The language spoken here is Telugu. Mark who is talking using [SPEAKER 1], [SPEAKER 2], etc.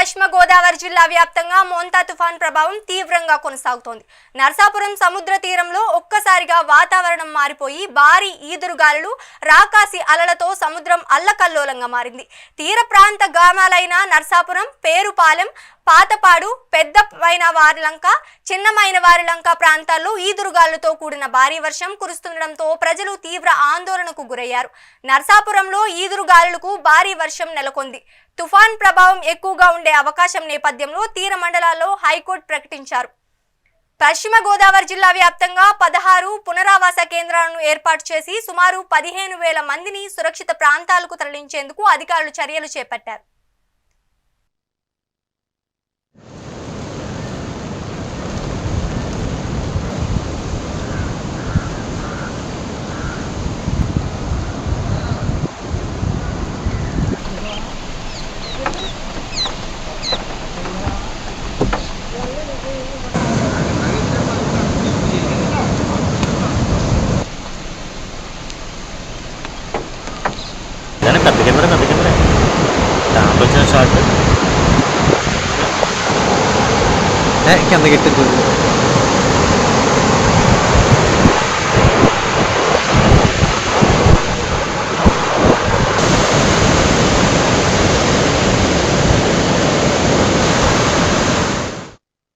[SPEAKER 1] పశ్చిమ గోదావరి జిల్లా వ్యాప్తంగా మోంతా తుఫాన్ ప్రభావం తీవ్రంగా కొనసాగుతోంది. నర్సాపురం సముద్ర తీరంలో ఒక్కసారిగా వాతావరణం మారిపోయి భారీ ఈదురుగాలులు, రాకాసి అలలతో సముద్రం అల్లకల్లోలంగా మారింది. తీర ప్రాంత గ్రామాలైన నర్సాపురం, పేరుపాలెం, పాతపాడు, పెద్దమైన వారిలంక, చిన్నమైన వారిలంక ప్రాంతాల్లో ఈదురుగాలులతో కూడిన భారీ వర్షం కురుస్తుండటంతో ప్రజలు తీవ్ర ఆందోళనకు గురయ్యారు. నర్సాపురంలో ఈదురుగాలులకు భారీ వర్షం నెలకొంది. తుఫాన్ ప్రభావం ఎక్కువగా ఉండే అవకాశం నేపథ్యంలో తీర మండలాల్లో హైకోర్టు ప్రకటించారు. పశ్చిమ గోదావరి జిల్లా వ్యాప్తంగా 16 పునరావాస కేంద్రాలను ఏర్పాటు చేసి సుమారు 15,000 మందిని సురక్షిత ప్రాంతాలకు తరలించేందుకు అధికారులు చర్యలు చేపట్టారు.
[SPEAKER 2] పెద్ద కెమెరా దాంట్లో వచ్చిన షార్ట్
[SPEAKER 3] కింద గిట్టింది.